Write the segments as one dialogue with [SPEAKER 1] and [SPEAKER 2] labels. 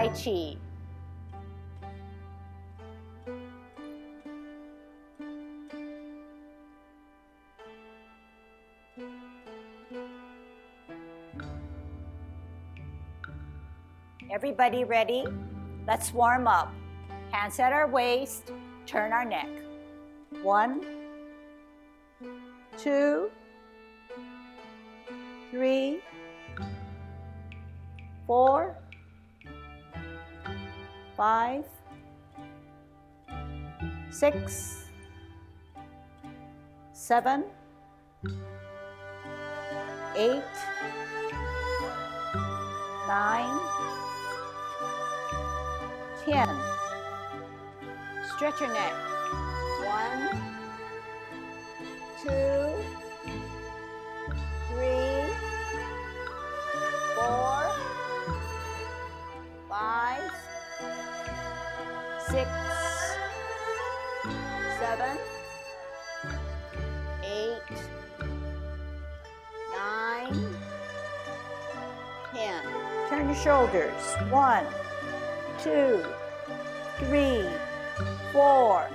[SPEAKER 1] Tai Chi. Everybody ready? Let's warm up. Hands at our waist, turn our neck. 1, 2, 3, 4, 5, 6, 7, 8, 9, 10. Stretch your neck. 1, 2, 3, 4, 5, 6, 7, 8, 9, 10. Turn your shoulders. 1, 2, 3, 4,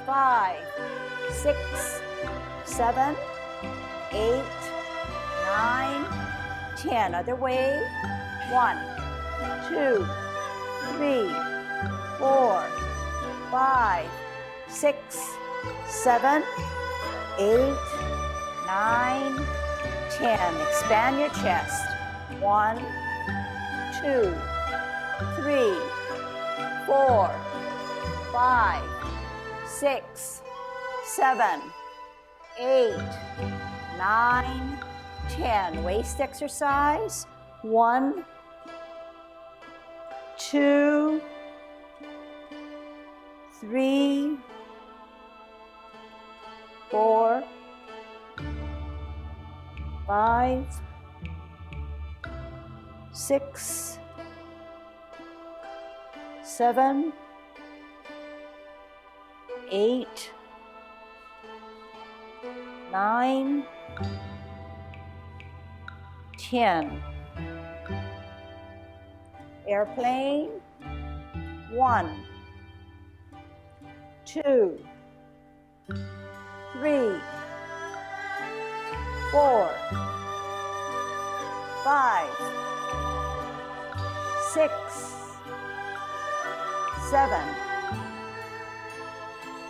[SPEAKER 1] 5, 6, 7, 8, 9, 10. Other way. 1, 2, 3, 4, 5, 6, 7, 8, 9, 10. Expand your chest. 1, 2, 3, 4, 5, 6, 7, 8, 9, 10. Waist exercise. 1, 2, 3, 4, 5, 6, 7, 8, 9, 10. Airplane. 1, 2, 3, 4, 5, 6, 7,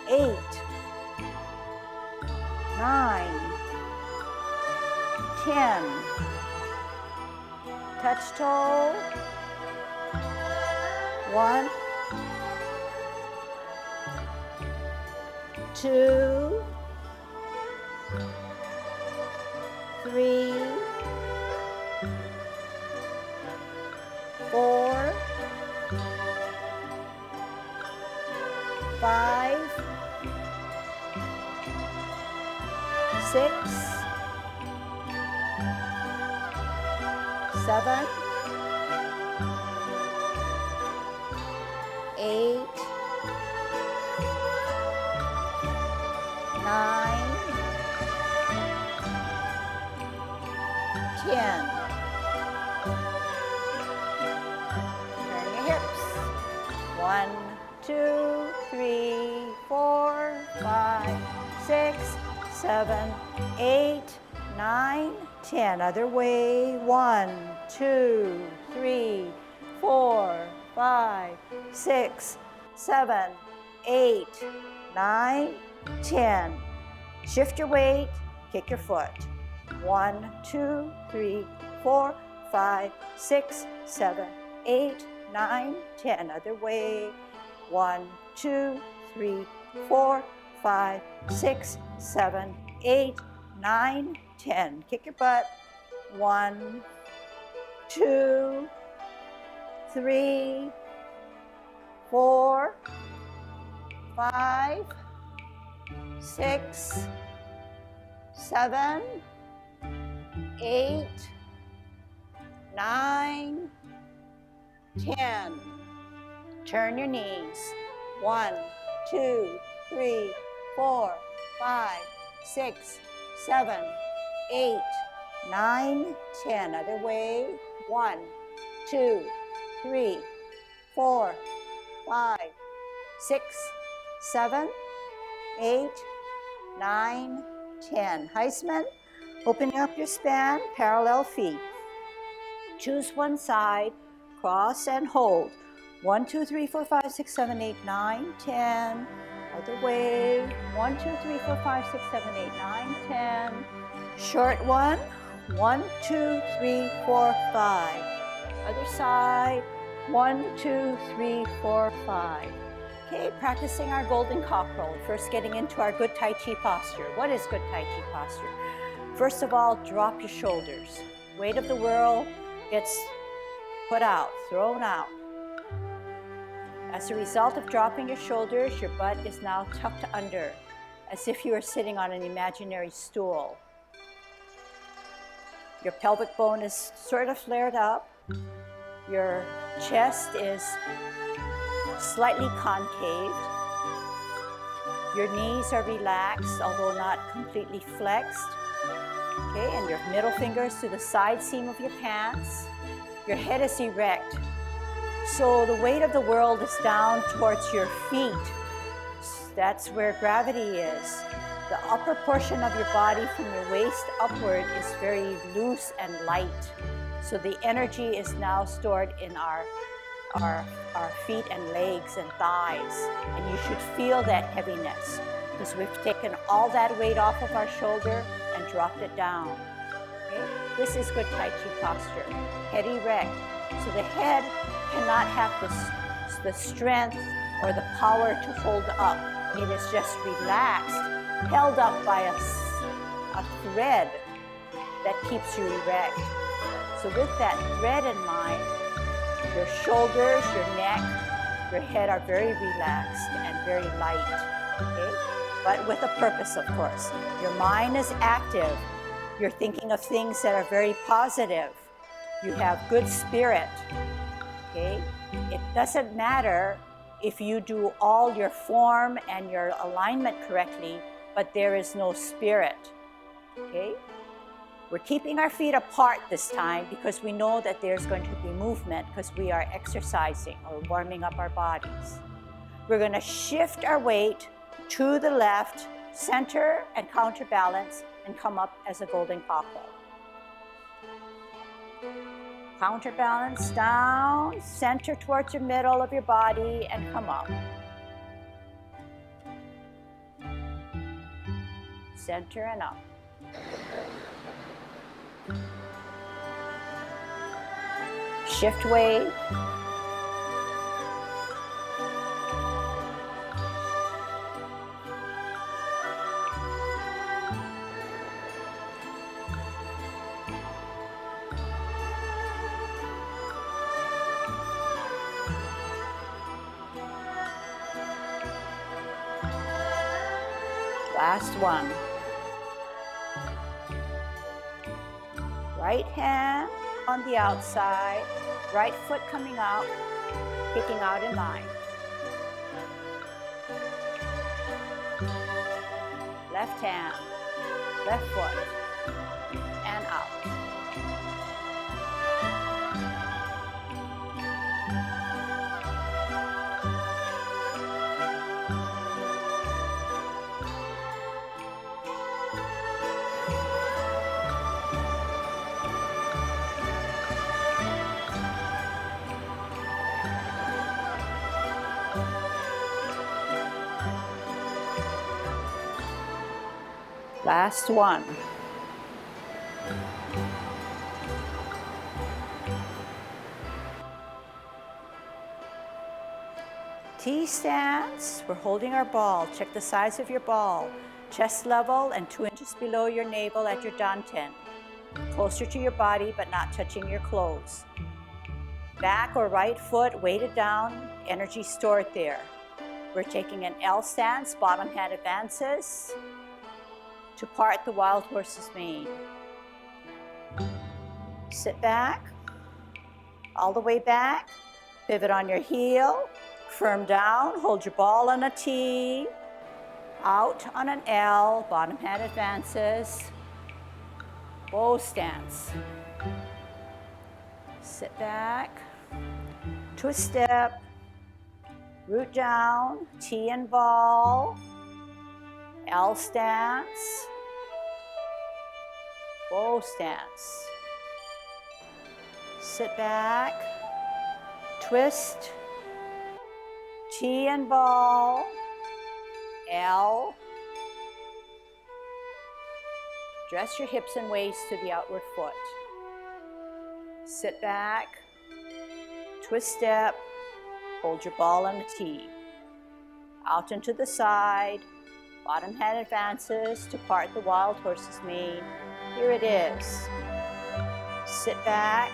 [SPEAKER 1] 8, 9, 10. Touch toe. 1, 2, 3, 4, 5, 6, 7, 8, 9, 10. Turn your hips. 1, 2, 3, 4, 5, 6, 7, 8, 9, 10. Other way. 1, 2, 3, 4, 5, 6, 7, 8, 9, 10. Shift your weight, kick your foot. 1, 2, 3, 4, 5, 6, 7, 8, 9, 10. Other way. 1, 2, 3, 4, 5, 6, 7, 8, 9, 10. Kick your butt. 1, 2, 3, 4, 5, 6, 7, 8, 9, 10. Turn your knees. 1, 2, 3, 4, 5, 6, 7, 8, 9, 10. Other way. 1, 2, 3, 4, 5, 6, 7, 8, 9, 10. Heisman, opening up your span, parallel feet. Choose one side, cross and hold. 1, 2, 3, 4, 5, 6, 7, 8, 9, 10. Other way. 1, 2, 3, 4, 5, 6, 7, 8, 9, 10. Short one. 1, 2, 3, 4, 5. Other side. 1, 2, 3, 4, 5. Okay, practicing our golden cockerel. First getting into our good Tai Chi posture. What is good Tai Chi posture? First of all, drop your shoulders. Weight of the world gets put out, thrown out. As a result of dropping your shoulders, your butt is now tucked under, as if you were sitting on an imaginary stool. Your pelvic bone is sort of flared up. Your chest is slightly concaved. Your knees are relaxed, although not completely flexed. Okay, and your middle fingers to the side seam of your pants. Your head is erect. So the weight of the world is down towards your feet. That's where gravity is. The upper portion of your body from your waist upward is very loose and light. So the energy is now stored in our feet and legs and thighs. And you should feel that heaviness because we've taken all that weight off of our shoulder and dropped it down. Okay? This is good Tai Chi posture. Head erect. So the head cannot have the strength or the power to hold up. It is just relaxed, held up by a thread that keeps you erect. So with that thread in mind, your shoulders, your neck, your head are very relaxed and very light, okay? But with a purpose, of course. Your mind is active. You're thinking of things that are very positive. You have good spirit, okay? It doesn't matter if you do all your form and your alignment correctly, but there is no spirit, okay? We're keeping our feet apart this time because we know that there's going to be movement because we are exercising or warming up our bodies. We're going to shift our weight to the left, center and counterbalance, and come up as a golden cockerel. Counterbalance down, center towards your middle of your body, and come up. Center and up. Shift weight. Last one. Right hand on the outside, right foot coming out, kicking out in line. Left hand, left foot, and out. Last one. T stance. We're holding our ball. Check the size of your ball. Chest level and 2 inches below your navel at your danten. Closer to your body but not touching your clothes. Back or right foot weighted down, energy stored there. We're taking an L stance, bottom hand advances to part the wild horse's mane. Sit back, all the way back, pivot on your heel, firm down, hold your ball on a T, out on an L, bottom hand advances, bow stance. Sit back, twist step, root down, T and ball, L stance, bow stance. Sit back, twist, T and ball, L. Dress your hips and waist to the outward foot. Sit back, twist step, hold your ball on the T. Out and to the side, bottom hand advances to part the wild horse's mane. Here it is. Sit back,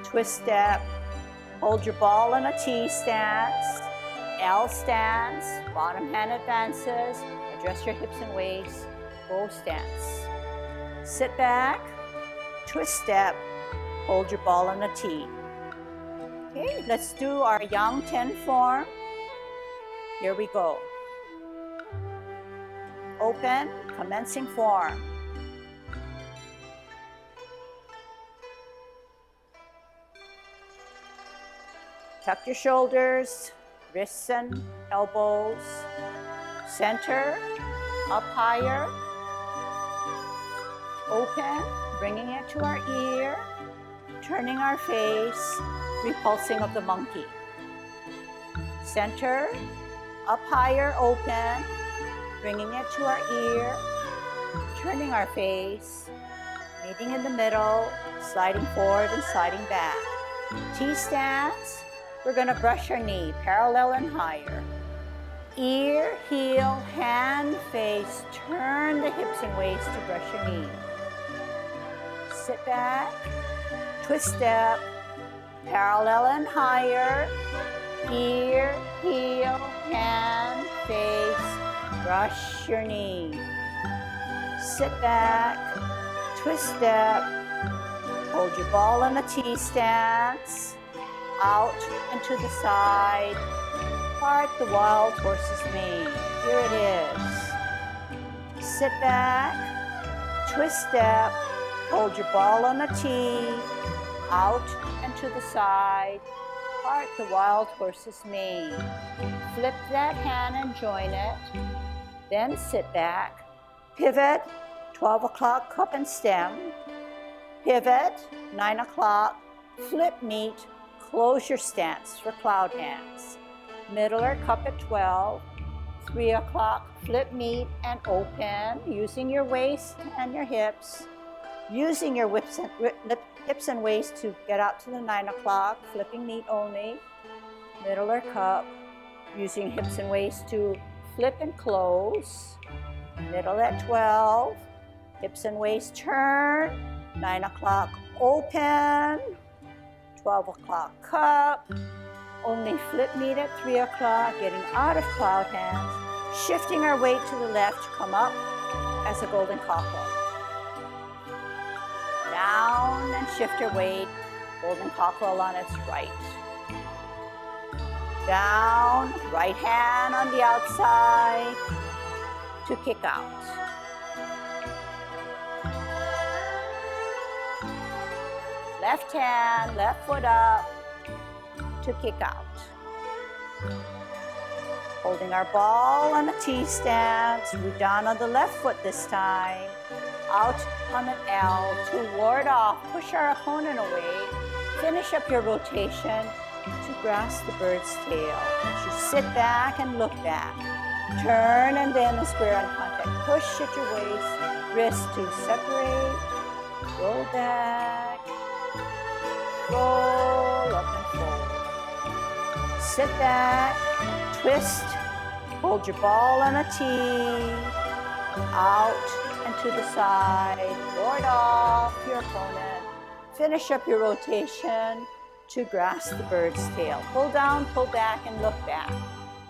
[SPEAKER 1] twist step, hold your ball in a T stance, L stance, bottom hand advances, address your hips and waist, bow stance. Sit back, twist step, hold your ball in a T. Okay, let's do our Yang 10 form. Here we go. Open, commencing form. Tuck your shoulders, wrists and elbows. Center, up higher. Open, bringing it to our ear. Turning our face, repulsing of the monkey. Center, up higher, open. Bringing it to our ear. Turning our face. Meeting in the middle, sliding forward and sliding back. T stance. We're going to brush our knee, parallel and higher. Ear, heel, hand, face. Turn the hips and waist to brush your knee. Sit back, twist step, parallel and higher. Ear, heel, hand, face. Brush your knee. Sit back, twist step. Hold your ball in a T stance. Out and to the side, part the wild horse's mane. Here it is. Sit back, twist step, hold your ball on a T, out and to the side, part the wild horse's mane. Flip that hand and join it, then sit back, pivot, 12 o'clock cup and stem, pivot, 9 o'clock, flip meet, close your stance for cloud hands. Middler cup at 12, 3 o'clock, flip meet and open, using your waist and your hips, using your hips and waist to get out to the 9 o'clock, flipping meet only. Middler cup, using hips and waist to flip and close. Middle at 12, hips and waist turn, 9 o'clock open. 12 o'clock cup, only flip meet at 3 o'clock, getting out of cloud hands, shifting our weight to the left to come up as a golden cockle. Down and shift your weight, golden cockerel on its right. Down, right hand on the outside to kick out. Left hand, left foot up to kick out. Holding our ball on a T stance, root down on the left foot this time. Out on an L to ward off, push our opponent away. Finish up your rotation to grasp the bird's tail. As you sit back and look back. Turn and then a square on contact. Push at your waist, wrist to separate. Roll back. Roll up and forward. Sit back, twist, hold your ball on a T, out and to the side, ward off your opponent. Finish up your rotation to grasp the bird's tail. Pull down, pull back, and look back.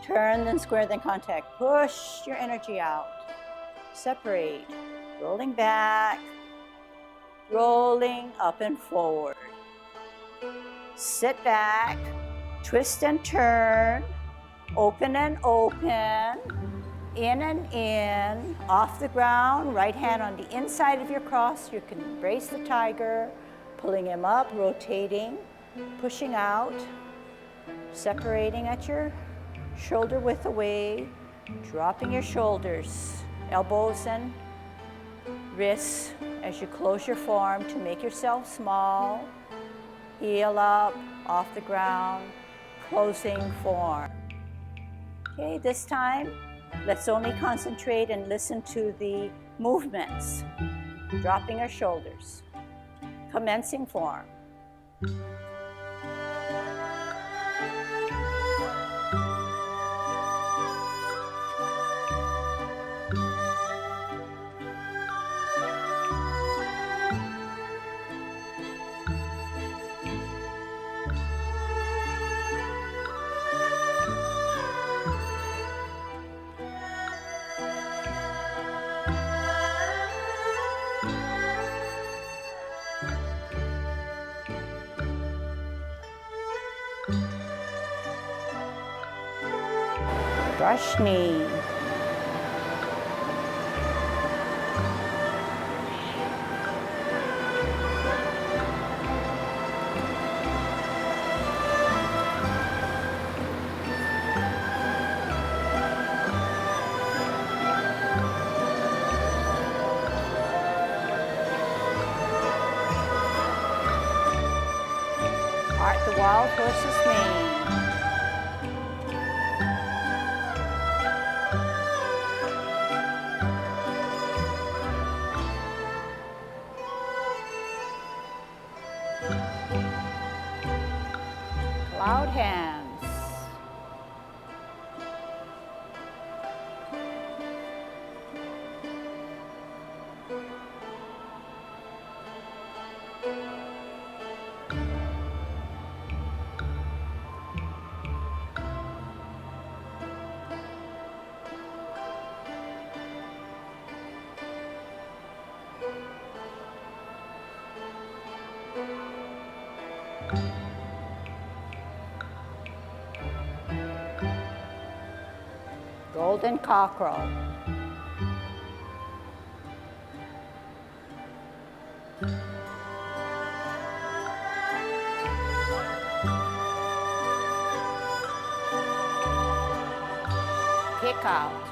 [SPEAKER 1] Turn, then square, then contact. Push your energy out. Separate, rolling back, rolling up and forward. Sit back, twist and turn, open and open, in and in, off the ground, right hand on the inside of your cross. You can embrace the tiger, pulling him up, rotating, pushing out, Separating at your shoulder width away, dropping your shoulders, elbows and wrists as you close your forearm to make yourself small. Heel up, off the ground, closing forearm. Okay, this time, let's only concentrate and listen to the movements. Dropping our shoulders, commencing forearm. Brush knee. Part the wild horse's mane. Cloud hands. Golden cockerel. Kick out.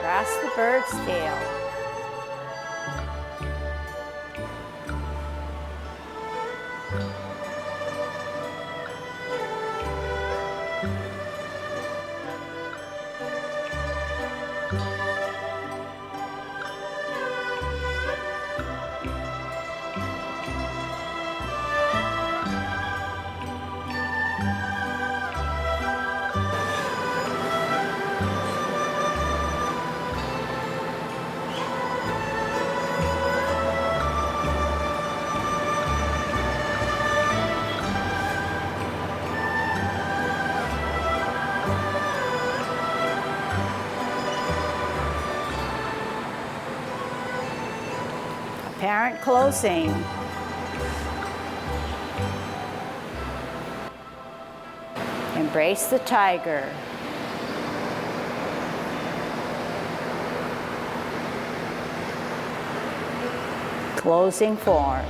[SPEAKER 1] Grasp the bird's tail. Apparent closing. Embrace the tiger. Closing form.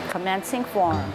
[SPEAKER 1] Commencing form.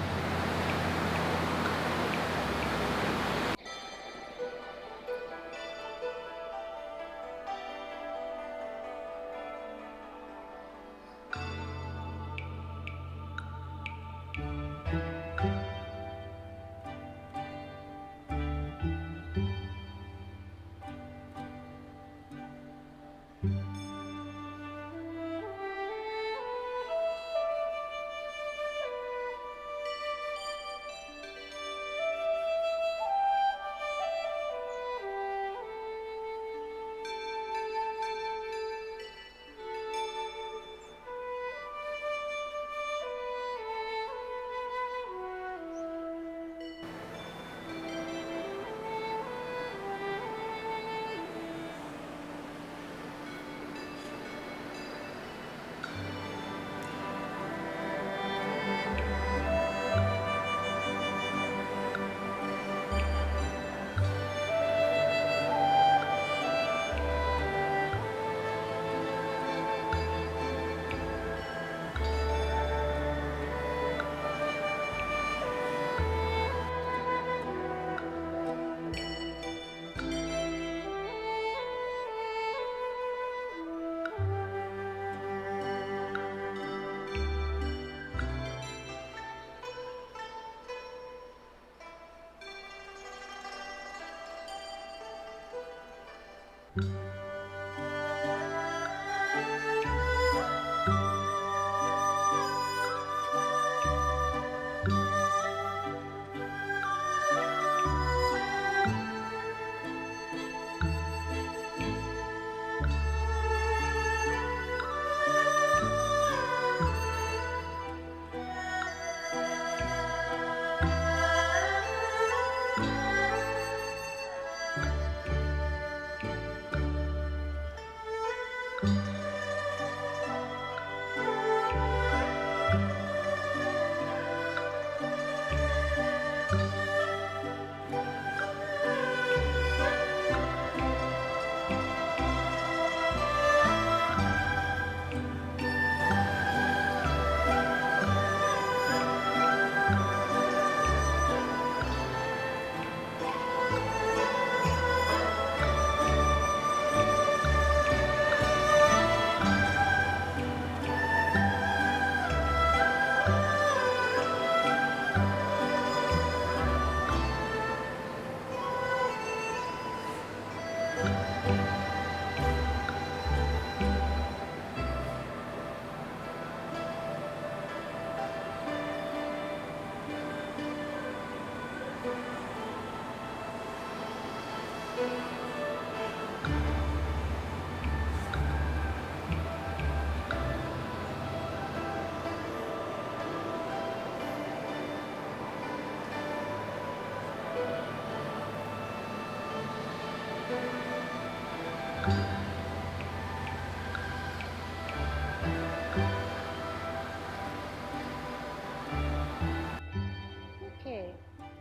[SPEAKER 1] Okay,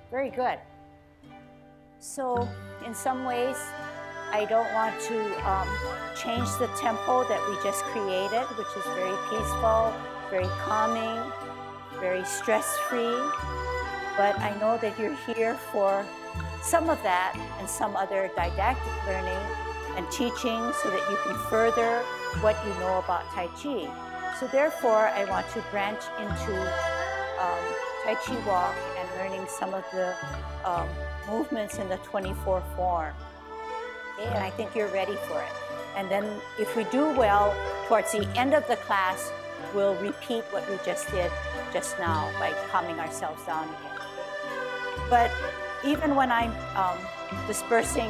[SPEAKER 1] very good. So in some ways, I don't want to change the tempo that we just created, which is very peaceful, very calming, very stress-free. But I know that you're here for some of that and some other didactic learning and teaching so that you can further what you know about Tai Chi. So therefore, I want to branch into Tai Chi walk and learning some of the movements in the 24 form. Okay, and I think you're ready for it. And then if we do well, towards the end of the class, we'll repeat what we just did just now by calming ourselves down again. But even when I'm dispersing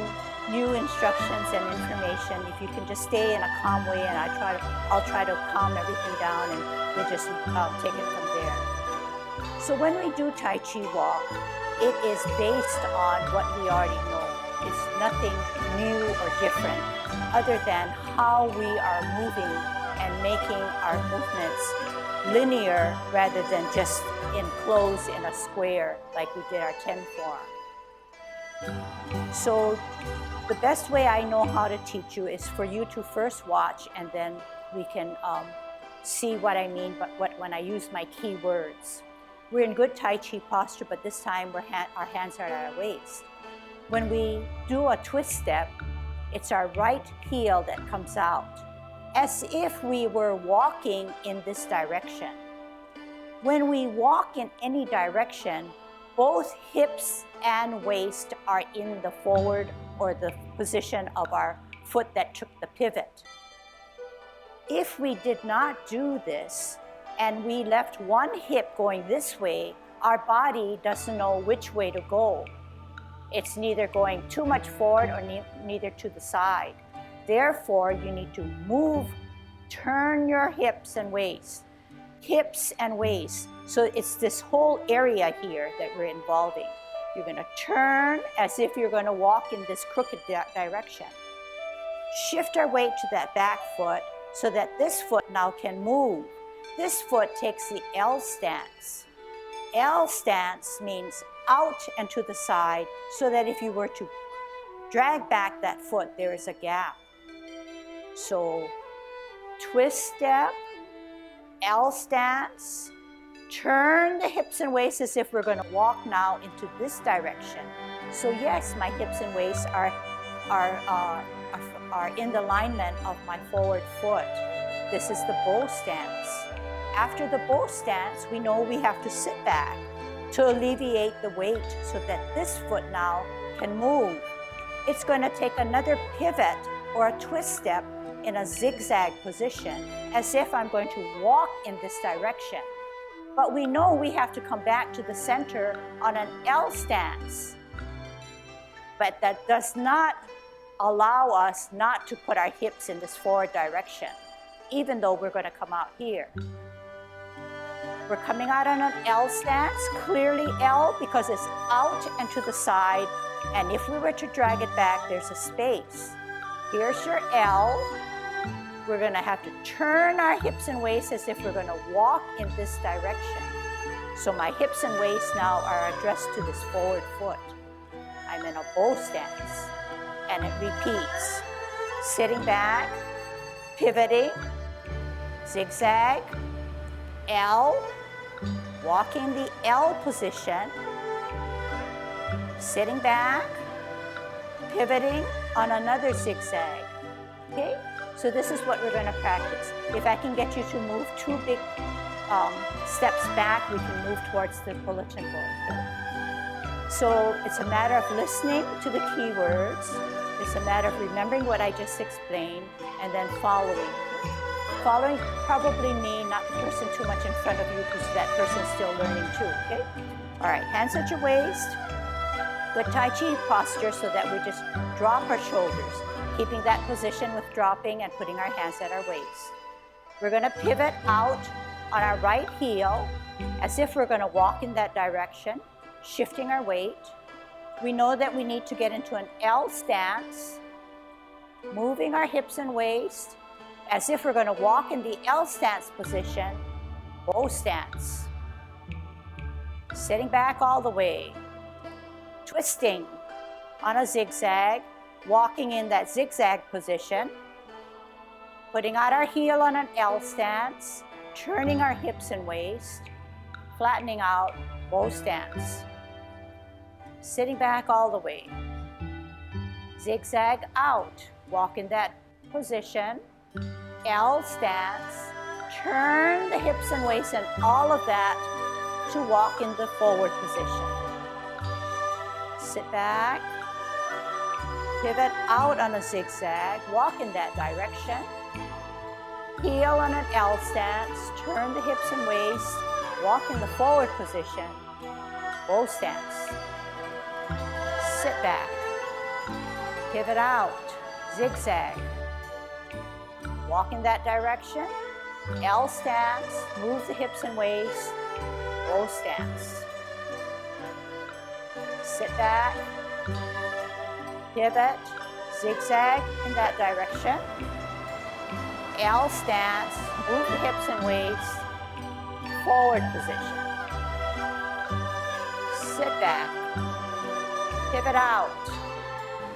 [SPEAKER 1] new instructions and information, if you can just stay in a calm way, and I'll try to calm everything down, and we'll just take it from there. So when we do Tai Chi walk, it is based on what we already know. It's nothing new or different other than how we are moving and making our movements linear rather than just enclosed in a square like we did our 10 form. So the best way I know how to teach you is for you to first watch, and then we can see what I mean when I use my key words. We're in good Tai Chi posture, but this time our hands are at our waist. When we do a twist step, it's our right heel that comes out, as if we were walking in this direction. When we walk in any direction, both hips and waist are in the forward or the position of our foot that took the pivot. If we did not do this, and we left one hip going this way, our body doesn't know which way to go. It's neither going too much forward or neither to the side. Therefore, you need to move, turn your hips and waist. Hips and waist. So it's this whole area here that we're involving. You're going to turn as if you're going to walk in this crooked direction. Shift our weight to that back foot so that this foot now can move. This foot takes the L stance. L stance means out and to the side, so that if you were to drag back that foot, there is a gap. So twist step, L stance, turn the hips and waist as if we're going to walk now into this direction. So yes, my hips and waist are in the alignment of my forward foot. This is the bow stance. After the bow stance, we know we have to sit back to alleviate the weight so that this foot now can move. It's going to take another pivot or a twist step in a zigzag position, as if I'm going to walk in this direction. But we know we have to come back to the center on an L stance. But that does not allow us not to put our hips in this forward direction, even though we're going to come out here. We're coming out on an L stance, clearly L because it's out and to the side. And if we were to drag it back, there's a space. Here's your L. We're going to have to turn our hips and waist as if we're going to walk in this direction. So my hips and waist now are addressed to this forward foot. I'm in a bow stance, and it repeats. Sitting back, pivoting, zigzag, L, walking the L position, sitting back, pivoting on another zigzag. Okay? So this is what we're going to practice. If I can get you to move 2 big steps back, we can move towards the bulletin board. So it's a matter of listening to the keywords. It's a matter of remembering what I just explained and then following. Following probably me, not the person too much in front of you, because that person's still learning too, okay? All right, hands at your waist. Good Tai Chi posture so that we just drop our shoulders, keeping that position with dropping and putting our hands at our waist. We're going to pivot out on our right heel as if we're going to walk in that direction, shifting our weight. We know that we need to get into an L stance, moving our hips and waist as if we're going to walk in the L stance position, bow stance. Sitting back all the way, twisting on a zigzag, walking in that zigzag position, putting out our heel on an L stance, turning our hips and waist, flattening out, bow stance. Sitting back all the way. Zigzag out, walk in that position, L stance, turn the hips and waist and all of that to walk in the forward position. Sit back, pivot out on a zigzag, walk in that direction, heel on an L stance, turn the hips and waist, walk in the forward position, bow stance. Sit back, pivot out, zigzag, walk in that direction, L stance, move the hips and waist, bow stance. Sit back, pivot, zigzag in that direction, L stance, move the hips and waist, forward position. Sit back, pivot out,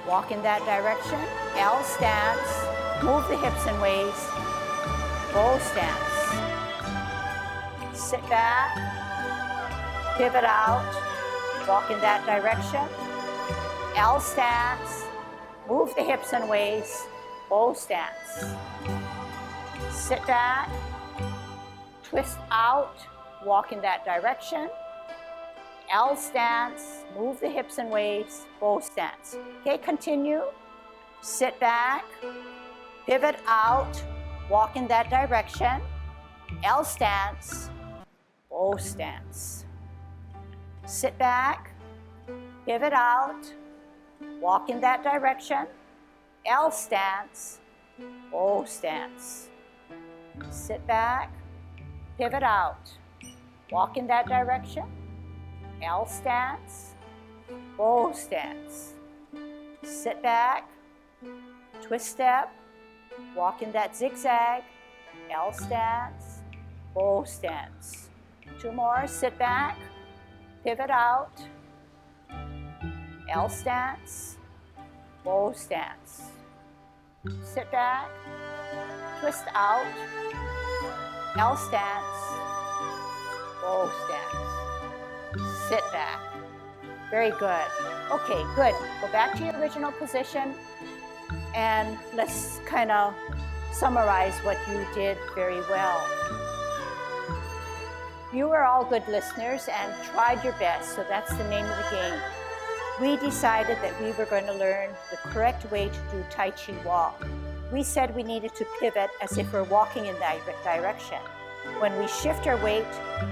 [SPEAKER 1] walk in that direction, L stance, move the hips and waist, bow stance. Sit back, pivot out, walk in that direction, L stance, move the hips and waist, bow stance. Sit back, twist out, walk in that direction, L stance, move the hips and waist, bow stance. Okay, continue. Sit back, pivot out, walk in that direction, L stance, bow stance. Sit back, pivot out, walk in that direction, L stance, bow stance. Sit back, pivot out, walk in that direction, L stance, bow stance. Sit back, twist step, walk in that zigzag, L stance, bow stance. 2 more, sit back, pivot out, L stance, bow stance. Sit back, twist out, L stance, bow stance. Sit back. Very good. Okay, good. Go back to your original position and let's kind of summarize what you did very well. You were all good listeners and tried your best, so that's the name of the game. we decided that we were going to learn the correct way to do Tai Chi walk. We said we needed to pivot as if we're walking in that direction. When we shift our weight,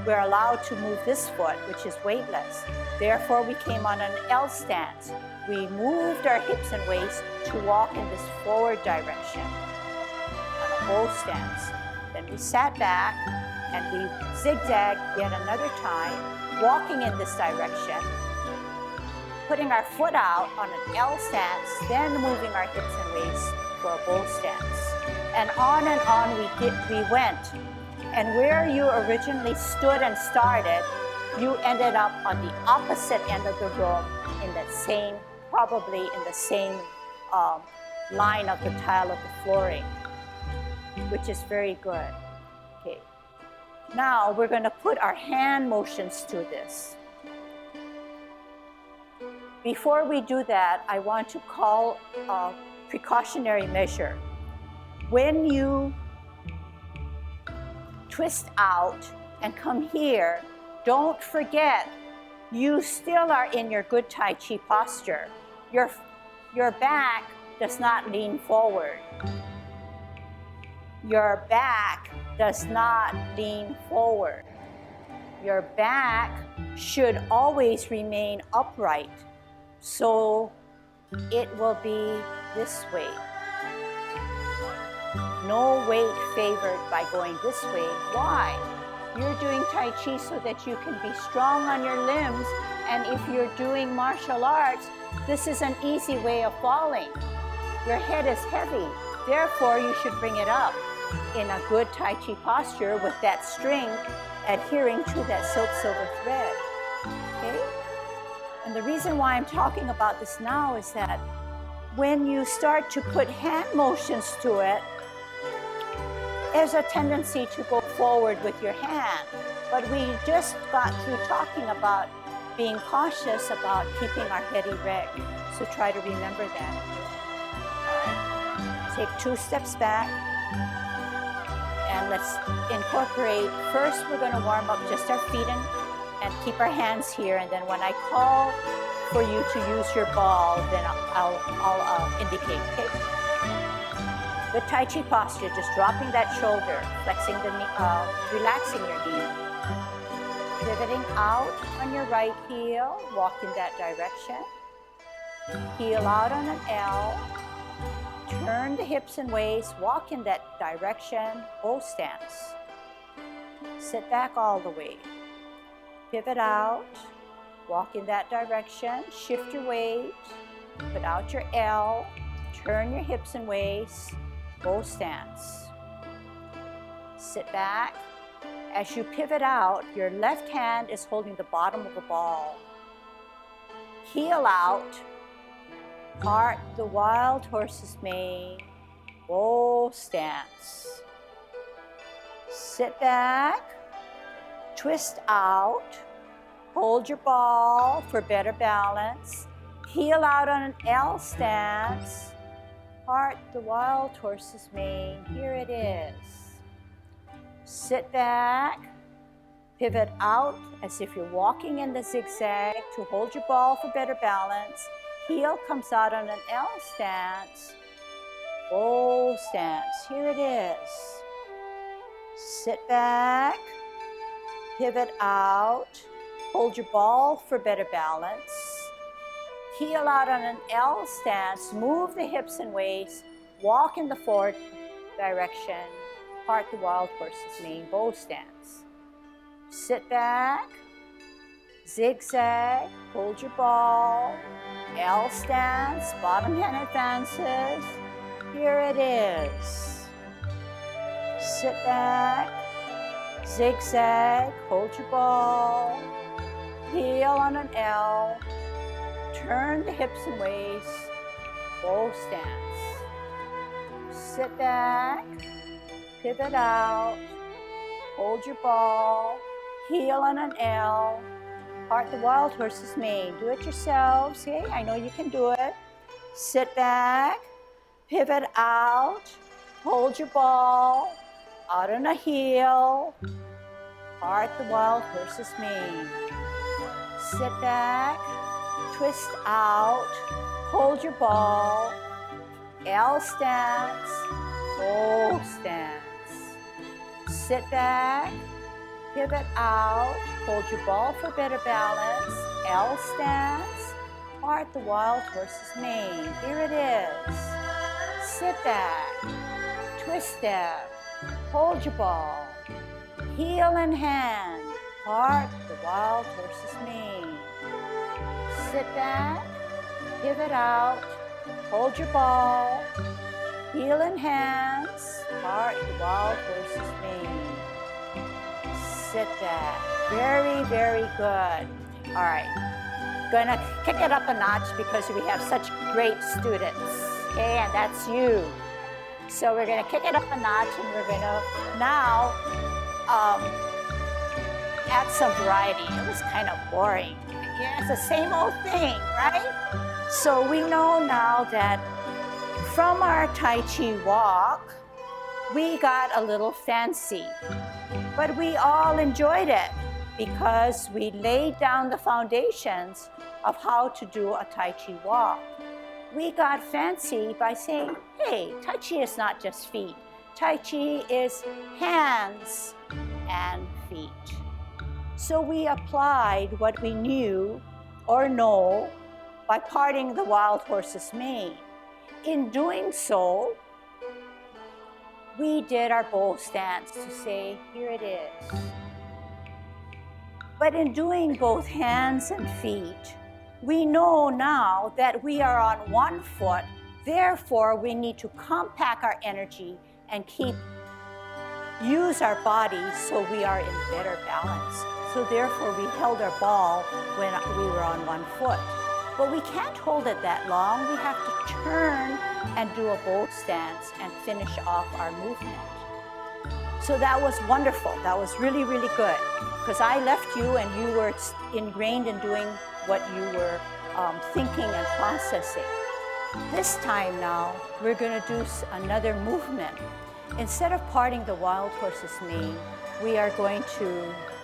[SPEAKER 1] we're allowed to move this foot, which is weightless. Therefore, we came on an L stance. We moved our hips and waist to walk in this forward direction on a bow stance. Then we sat back and we zigzagged yet another time, walking in this direction, putting our foot out on an L stance, then moving our hips and waist for a bow stance. And on we went. And where you originally stood and started, you ended up on the opposite end of the room in that same, probably in the same line of the tile of the flooring, which is very good. Okay. Now we're going to put our hand motions to this. Before we do that, I want to call a precautionary measure. When you twist out and come here, don't forget, you still are in your good Tai Chi posture. Your back does not lean forward. Your back does not lean forward. Your back should always remain upright. So it will be this way. No weight favored by going this way. Why? You're doing Tai Chi so that you can be strong on your limbs, and if you're doing martial arts, this is an easy way of falling. Your head is heavy, therefore you should bring it up in a good Tai Chi posture with that string adhering to that silver thread. Okay? And the reason why I'm talking about this now is that when you start to put hand motions to it, there's a tendency to go forward with your hand. But we just got through talking about being cautious about keeping our head erect. So try to remember that. All right. Take 2 steps back. And let's incorporate. First, we're going to warm up just our feet and keep our hands here. And then when I call for you to use your ball, then I'll indicate. Okay? With Tai Chi posture, just dropping that shoulder, flexing the knee, relaxing your knee. Pivoting out on your right heel, walk in that direction. Heel out on an L. Turn the hips and waist, walk in that direction, bow stance. Sit back all the way. Pivot out, walk in that direction, shift your weight, put out your L, turn your hips and waist, bow stance. Sit back. As you pivot out, your left hand is holding the bottom of the ball. Heel out, part the wild horse's mane, bow stance. Sit back, twist out, hold your ball for better balance. Heel out on an L stance. Part the wild horse's mane. Here it is. Sit back, pivot out as if you're walking in the zigzag to hold your ball for better balance. Heel comes out on an L stance. Bow stance. Here it is. Sit back, pivot out, hold your ball for better balance. Heel out on an L stance, move the hips and waist, walk in the forward direction, part the wild horse's mane, bow stance. Sit back, zigzag, hold your ball, L stance, bottom hand advances. Here it is. Sit back, zigzag, hold your ball, heel on an L, turn the hips and waist, bow stance. Sit back, pivot out, hold your ball, heel on an L, part the wild horse's mane. Do it yourselves, okay? I know you can do it. Sit back, pivot out, hold your ball, out on a heel, part the wild horse's mane. Sit back, twist out, hold your ball, L stance, O stance. Sit back, pivot out, hold your ball for better balance, L stance, part the wild horse's mane. Here it is. Sit back, twist step, hold your ball, heel and hand, part the wild horse's mane. Sit back, pivot out, hold your ball, heel and hands, part the wild horse's mane. Sit back. Very, very good. All right. Gonna kick it up a notch because we have such great students. Okay, and that's you. So we're gonna kick it up a notch and we're gonna now add some variety. It was kind of boring. Yeah, it's the same old thing, right? So we know now that from our Tai Chi walk, we got a little fancy, but we all enjoyed it because we laid down the foundations of how to do a Tai Chi walk. We got fancy by saying, hey, Tai Chi is not just feet. Tai Chi is hands and feet. So we applied what we knew or know by parting the wild horse's mane. In doing so, we did our bow stance to say, here it is. But in doing both hands and feet, we know now that we are on one foot, therefore we need to compact our energy and use our body so we are in better balance. So therefore we held our ball when we were on one foot. But we can't hold it that long. We have to turn and do a bow stance and finish off our movement. So that was wonderful. That was really, really good. Because I left you and you were ingrained in doing what you were thinking and processing. This time now, we're going to do another movement. Instead of parting the wild horse's mane, we are going to,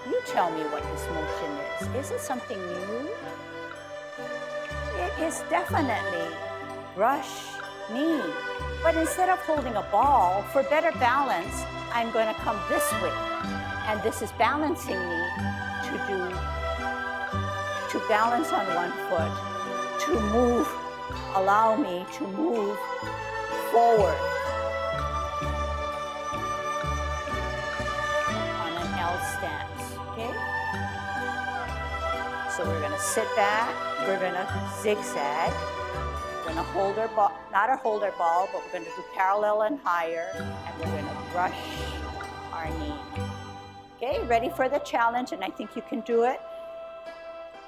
[SPEAKER 1] you tell me what this motion is. Is it something new? It is definitely brush knee. But instead of holding a ball, for better balance, I'm going to come this way. And this is balancing me to balance on one foot, to move, allow me to move forward on an L stance, okay? So we're going to sit back, we're going to zigzag, we're going to hold our ball, not hold our ball, but we're going to do parallel and higher, and we're going to brush our knee. Okay, ready for the challenge, and I think you can do it.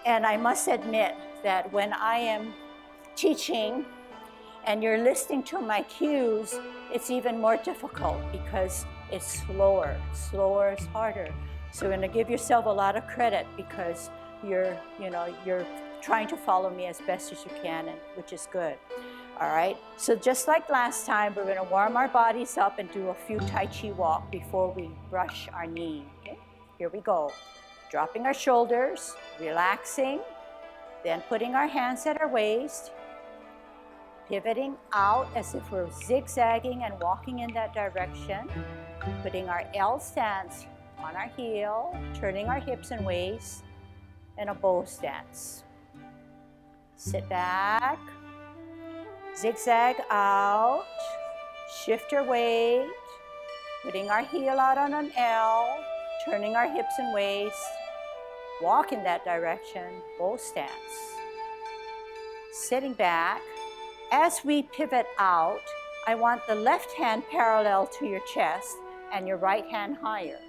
[SPEAKER 1] And I must admit that when I am teaching and you're listening to my cues, it's even more difficult because it's slower. Slower is harder. So you're going to give yourself a lot of credit because you're trying to follow me as best as you can, and which is good. All right, so just like last time, we're going to warm our bodies up and do a few Tai Chi walk before we brush our knee. Okay, here we go. Dropping our shoulders, relaxing, then putting our hands at our waist, pivoting out as if we're zigzagging and walking in that direction, putting our L stance on our heel, turning our hips and waist, and a bow stance. Sit back, zigzag out, shift your weight, putting our heel out on an L, turning our hips and waist, walk in that direction, bow stance. Sitting back. As we pivot out, I want the left hand parallel to your chest and your right hand higher.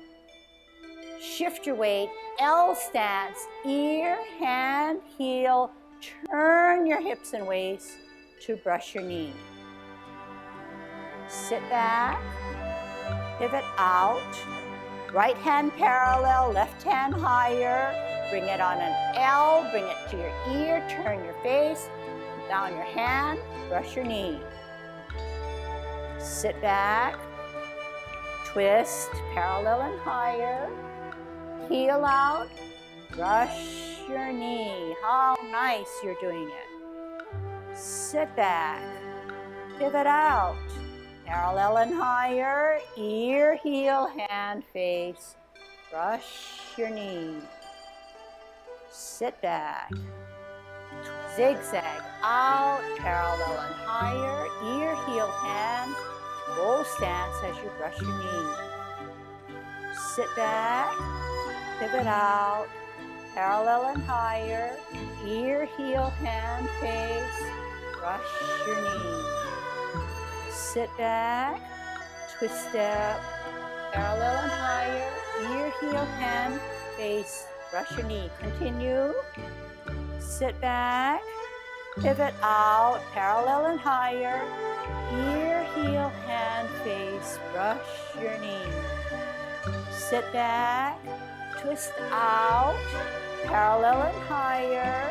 [SPEAKER 1] Shift your weight, L stance, ear, hand, heel, turn your hips and waist to brush your knee. Sit back, pivot out, right hand parallel, left hand higher, bring it on an L, bring it to your ear, turn your face, down your hand, brush your knee. Sit back, twist, parallel and higher, heel out, brush, your knee. How nice you're doing it. Sit back. Pivot out. Parallel and higher. Ear, heel, hand, face. Brush your knee. Sit back. Zigzag out, parallel and higher. Ear, heel, hand. Bow stance as you brush your knee. Sit back. Pivot out. Parallel and higher. Ear, heel, hand, face. Brush your knee. Sit back, twist step, parallel and higher, ear, heel, hand, face, brush your knee. Continue. Sit back, pivot out, parallel and higher, ear, heel, hand, face, brush your knee. Sit back, twist out, parallel and higher,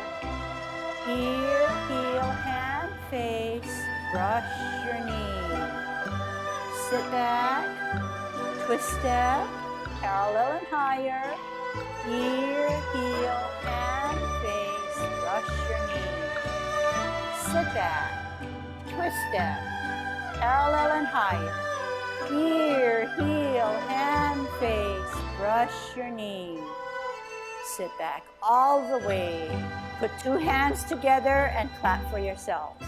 [SPEAKER 1] ear, heel, hand, face, brush your knee. Sit back, twist step, parallel and higher, ear, heel, hand, face, brush your knee. Sit back, twist step, parallel and higher, ear, heel, hand, face, brush your knee. Sit back all the way. Put two hands together and clap for yourselves.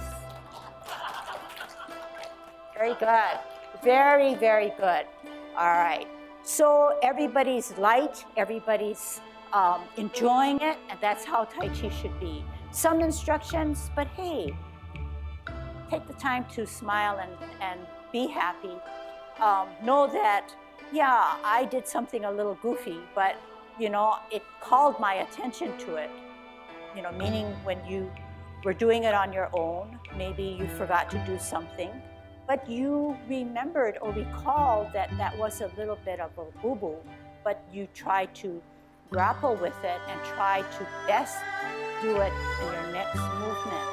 [SPEAKER 1] Very good. Very, very good. All right. So everybody's light, everybody's enjoying it, and that's how Tai Chi should be. Some instructions, but hey, take the time to smile and be happy. Know that, yeah, I did something a little goofy, but you know, it called my attention to it. You know, meaning when you were doing it on your own, maybe you forgot to do something, but you remembered or recalled that that was a little bit of a boo-boo, but you tried to grapple with it and try to best do it in your next movement.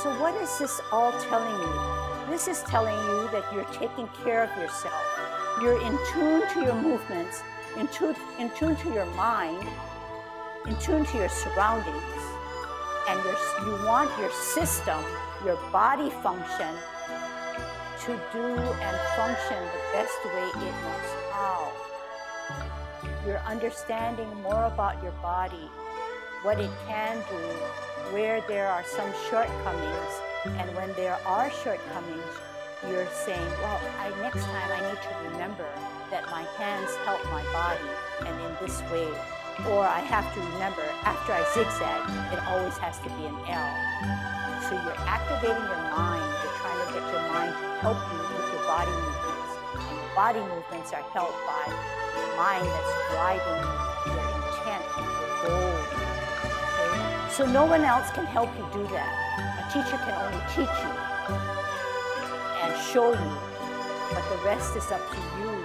[SPEAKER 1] So what is this all telling you? This is telling you that you're taking care of yourself. You're in tune to your movements, in tune to your mind, in tune to your surroundings, and you want your system, your body function, to do and function the best way it knows how. You're understanding more about your body, what it can do, where there are some shortcomings, and when there are shortcomings, you're saying, well, next time I need to remember that my hands help my body, and in this way, or I have to remember, after I zigzag, it always has to be an L. So you're activating your mind, you're trying to get your mind to help you with your body movements. And the body movements are helped by the mind that's driving your intent, your goal. Okay? So no one else can help you do that. A teacher can only teach you and show you, but the rest is up to you.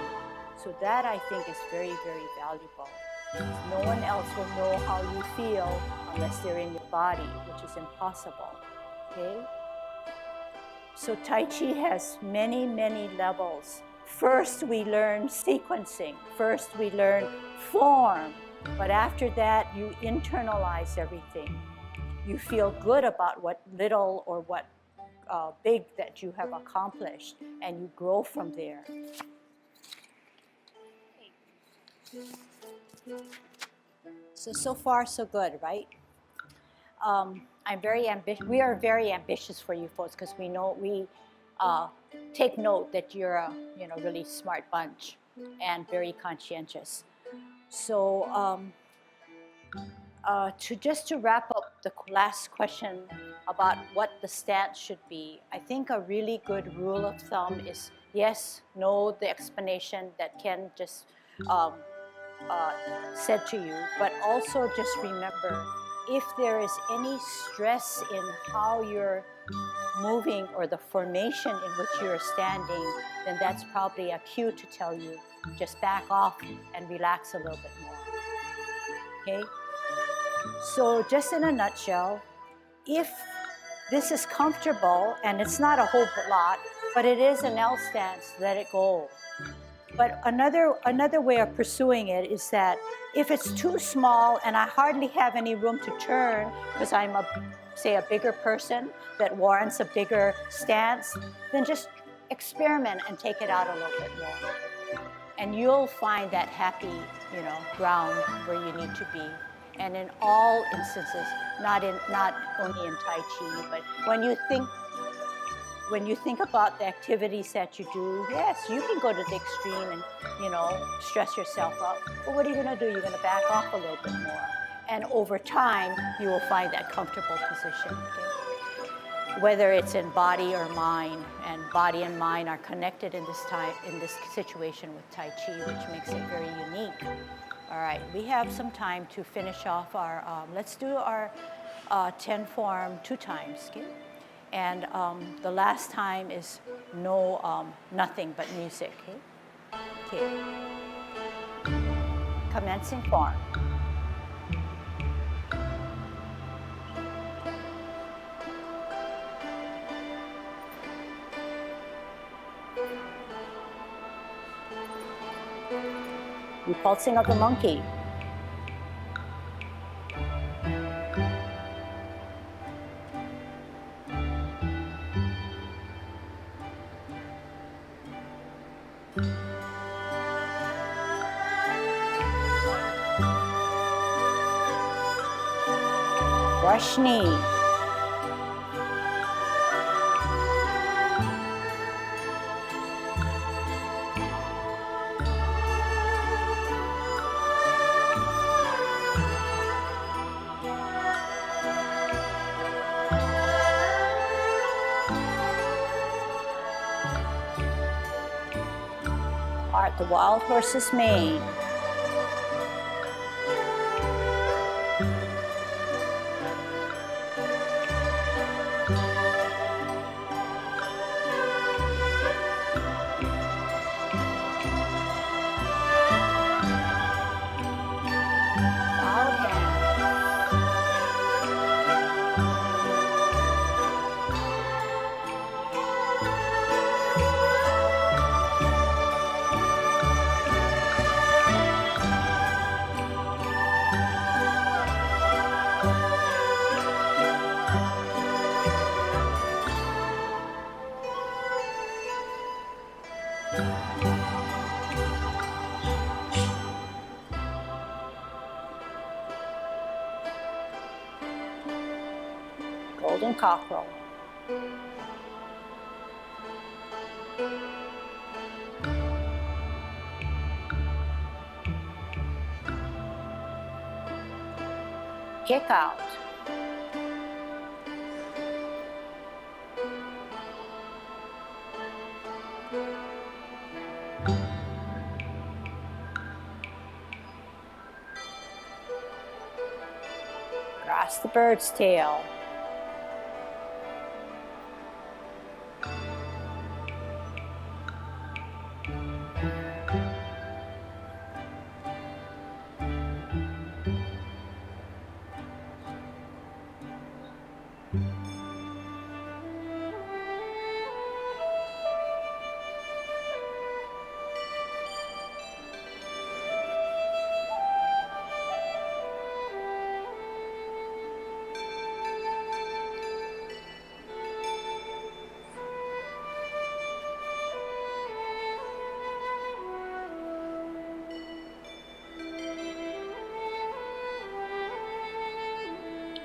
[SPEAKER 1] So that, I think, is very, very valuable. No one else will know how you feel unless they're in your body, which is impossible. Okay? So Tai Chi has many, many levels. First, we learn sequencing. First, we learn form. But after that, you internalize everything. You feel good about what little or what big that you have accomplished, and you grow from there. So far, so good, right? I'm very ambitious. We are very ambitious for you folks because we know we take note that you're a really smart bunch and very conscientious. So to wrap up the last question about what the stance should be, I think a really good rule of thumb is yes, know the explanation that Ken just said to you, but also just remember, if there is any stress in how you're moving or the formation in which you're standing, then that's probably a cue to tell you, just back off and relax a little bit more. Okay? So just in a nutshell, if this is comfortable, and it's not a whole lot, but it is an L stance, let it go. But another way of pursuing it is that if it's too small and I hardly have any room to turn because I'm say a bigger person that warrants a bigger stance, then just experiment and take it out a little bit more. And you'll find that happy, ground where you need to be. And in all instances, not only in Tai Chi, but when you think about the activities that you do, yes, you can go to the extreme and, stress yourself out. But what are you going to do? You're going to back off a little bit more. And over time, you will find that comfortable position. Okay? Whether it's in body or mind, and body and mind are connected in this situation with Tai Chi, which makes it very unique. All right, we have some time to finish off our, let's do our 10 form 2 times. Okay? And the last time is nothing but music. Okay? Commencing form. Repulsing of the monkey. Brush knee. Part the wild horse's mane. Golden cockerel. Kick out. Cross the bird's tail.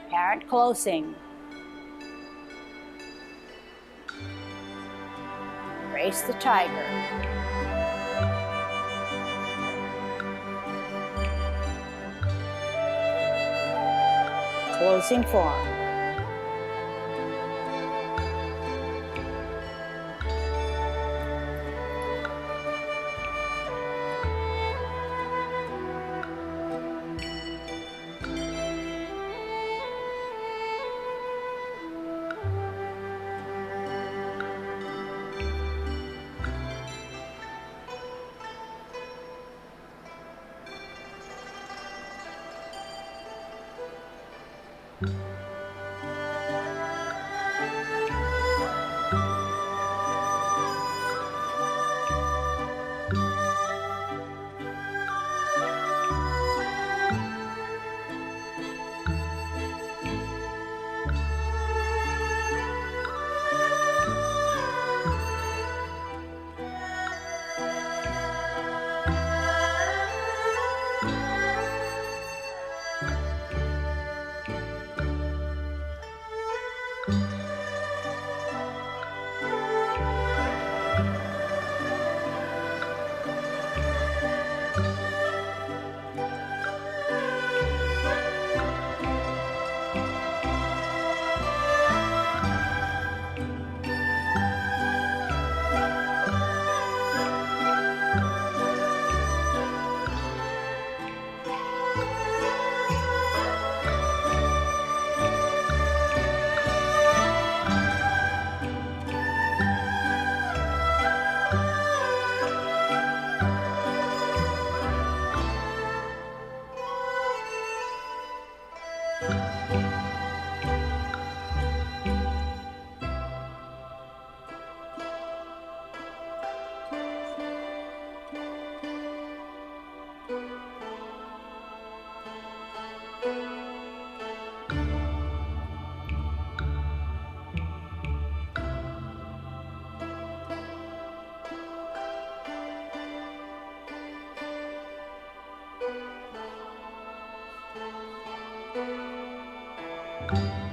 [SPEAKER 1] Parrot closing. Race the tiger. Closing form. Okay,